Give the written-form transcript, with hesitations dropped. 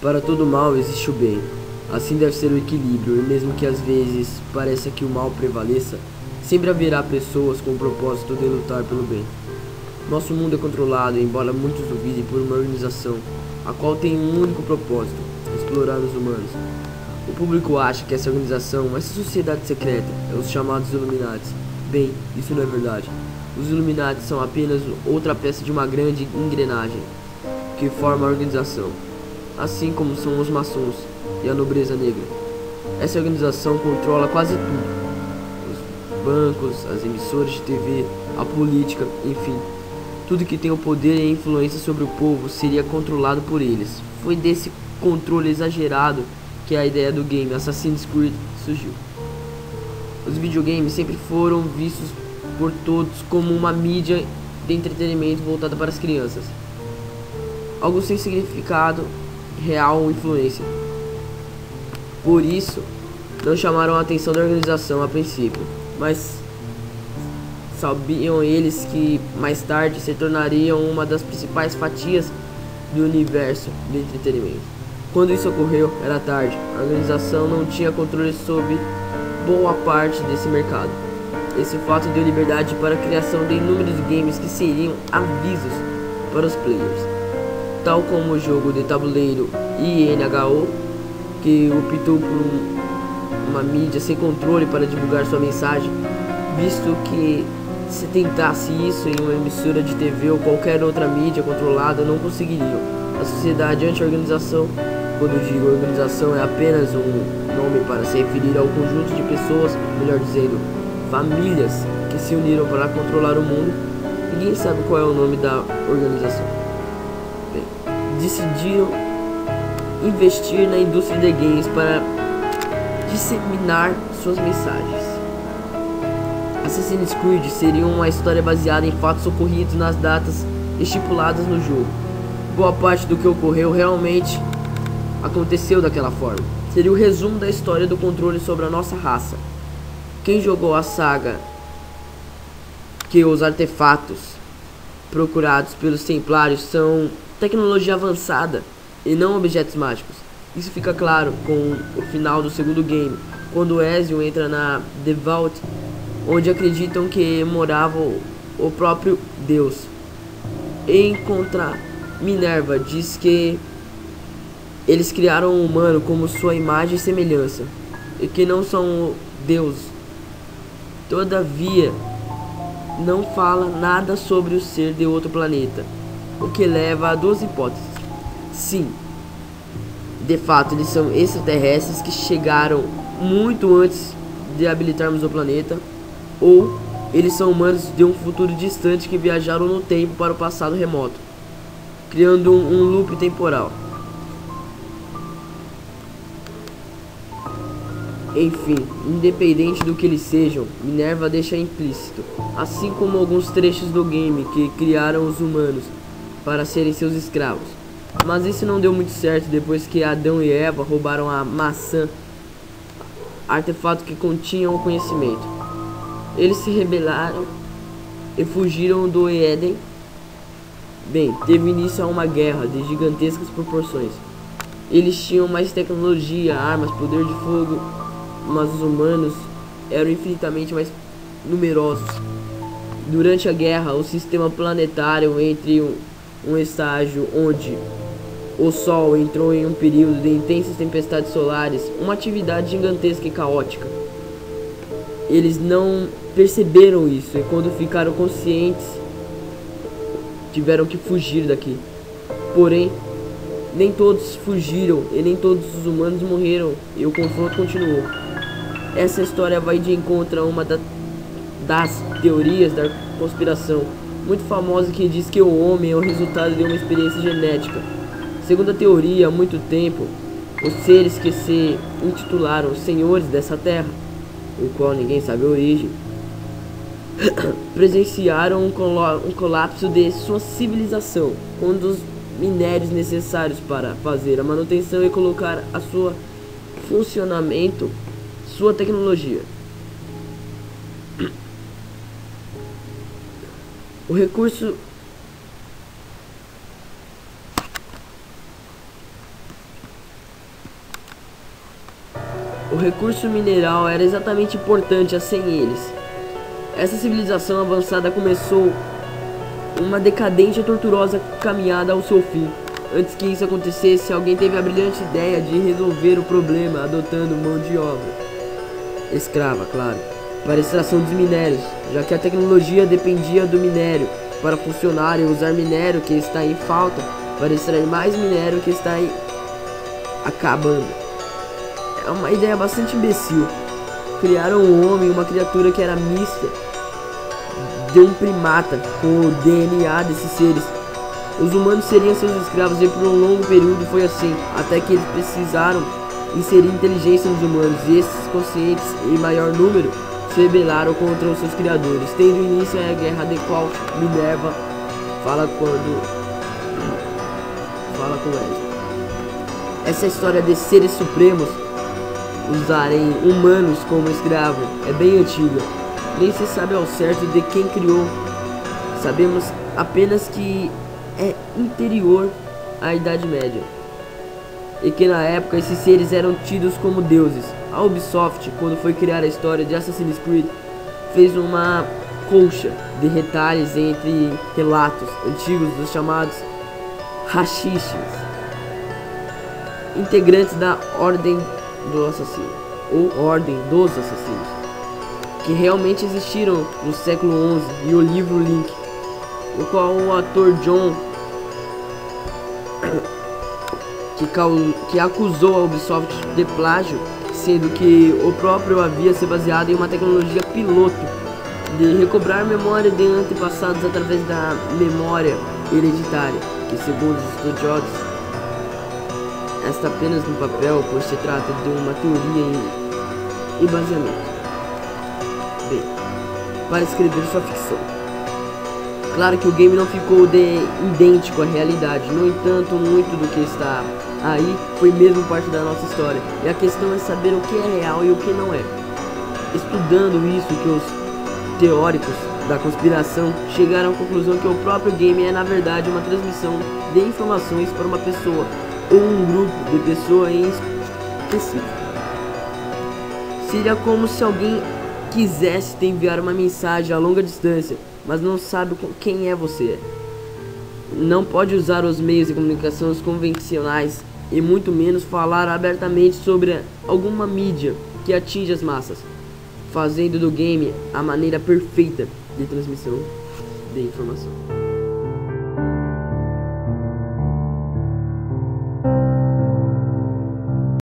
Para todo mal existe o bem. Assim deve ser o equilíbrio, e mesmo que às vezes pareça que o mal prevaleça, sempre haverá pessoas com o propósito de lutar pelo bem. Nosso mundo é controlado, embora muitos duvidem, por uma organização, a qual tem um único propósito: explorar os humanos. O público acha que essa organização, essa sociedade secreta, é os chamados Illuminati. Bem, isso não é verdade. Os Illuminati são apenas outra peça de uma grande engrenagem que forma a organização, assim como são os maçons e a nobreza negra. Essa organização controla quase tudo: os bancos, as emissoras de TV, a política, enfim. Tudo que tem o poder e a influência sobre o povo seria controlado por eles. Foi desse controle exagerado que a ideia do game Assassin's Creed surgiu. Os videogames sempre foram vistos por todos como uma mídia de entretenimento voltada para as crianças, algo sem significado real ou influência. Por isso, não chamaram a atenção da organização a princípio, mas sabiam eles que mais tarde se tornariam uma das principais fatias do universo do entretenimento. Quando isso ocorreu, era tarde. A organização não tinha controle sobre boa parte desse mercado. Esse fato deu liberdade para a criação de inúmeros games que seriam avisos para os players, tal como o jogo de tabuleiro INHO, que optou por uma mídia sem controle para divulgar sua mensagem, visto que se tentasse isso em uma emissora de TV ou qualquer outra mídia controlada, não conseguiriam. A sociedade anti-organização, quando digo organização, é apenas um nome para se referir ao conjunto de pessoas, melhor dizendo, famílias, que se uniram para controlar o mundo. Ninguém sabe qual é o nome da organização. Bem, decidiram investir na indústria de games para disseminar suas mensagens. Assassin's Creed seria uma história baseada em fatos ocorridos nas datas estipuladas no jogo. Boa parte do que ocorreu realmente aconteceu daquela forma. Seria o resumo da história do controle sobre a nossa raça. Quem jogou a saga que os artefatos procurados pelos Templários são tecnologia avançada e não objetos mágicos. Isso fica claro com o final do segundo game, quando Ezio entra na The Vault, onde acreditam que morava o próprio Deus. Em contra, Minerva diz que eles criaram o humano como sua imagem e semelhança, e que não são Deus. Todavia, não fala nada sobre o ser de outro planeta, o que leva a duas hipóteses. Sim, de fato eles são extraterrestres que chegaram muito antes de habilitarmos o planeta, ou eles são humanos de um futuro distante que viajaram no tempo para o passado remoto, criando um loop temporal. Enfim, independente do que eles sejam, Minerva deixa implícito, assim como alguns trechos do game, que criaram os humanos para serem seus escravos. Mas isso não deu muito certo depois que Adão e Eva roubaram a maçã, artefato que continha o conhecimento. Eles se rebelaram e fugiram do Éden. Bem, teve início a uma guerra de gigantescas proporções. Eles tinham mais tecnologia, armas, poder de fogo, mas os humanos eram infinitamente mais numerosos. Durante a guerra, o sistema planetário entrou em um estágio onde o Sol entrou em um período de intensas tempestades solares, uma atividade gigantesca e caótica. Eles não perceberam isso e quando ficaram conscientes, tiveram que fugir daqui. Porém, nem todos fugiram e nem todos os humanos morreram e o confronto continuou. Essa história vai de encontro a uma das teorias da conspiração muito famosa, que diz que o homem é o resultado de uma experiência genética. Segundo a teoria, há muito tempo, os seres que se intitularam senhores dessa terra, o qual ninguém sabe a origem, presenciaram um colapso de sua civilização, com um dos minérios necessários para fazer a manutenção e colocar a sua funcionamento sua tecnologia. O recurso O recurso mineral era exatamente importante a sem eles. Essa civilização avançada começou uma decadente e torturosa caminhada ao seu fim. Antes que isso acontecesse, alguém teve a brilhante ideia de resolver o problema adotando mão de obra escrava, claro, para a extração dos minérios, já que a tecnologia dependia do minério para funcionar, e usar minério que está em falta para extrair mais minério que está acabando. É uma ideia bastante imbecil. Criaram um homem, uma criatura que era mista de um primata com o DNA desses seres. Os humanos seriam seus escravos, e por um longo período foi assim, até que eles precisaram inserir inteligência nos humanos, e esses conscientes em maior número se rebelaram contra os seus criadores, tendo início a guerra de qual Minerva fala com Wesley. Essa história de seres supremos usarem humanos como escravo é bem antiga. Nem se sabe ao certo de quem criou. Sabemos apenas que é interior à Idade Média, e que na época esses seres eram tidos como deuses. A Ubisoft, quando foi criar a história de Assassin's Creed, fez uma colcha de retalhos entre relatos antigos dos chamados Hashish, integrantes da Ordem do Assassino, ou Ordem dos Assassinos, que realmente existiram no século XI, e o livro Link, o qual o ator John que acusou a Ubisoft de plágio, sendo que o próprio havia se baseado em uma tecnologia piloto de recobrar memória de antepassados através da memória hereditária, que segundo os estudiosos está apenas no papel, pois se trata de uma teoria e baseamento. Bem, para escrever sua ficção. Claro que o game não ficou idêntico à realidade, no entanto, muito do que está aí foi mesmo parte da nossa história, e a questão é saber o que é real e o que não é. Estudando isso, que os teóricos da conspiração chegaram à conclusão que o próprio game é na verdade uma transmissão de informações para uma pessoa ou um grupo de pessoas em específico. Seria como se alguém quisesse te enviar uma mensagem a longa distância, mas não sabe quem é você. Não pode usar os meios de comunicação convencionais, e muito menos falar abertamente sobre alguma mídia que atinge as massas, fazendo do game a maneira perfeita de transmissão de informação.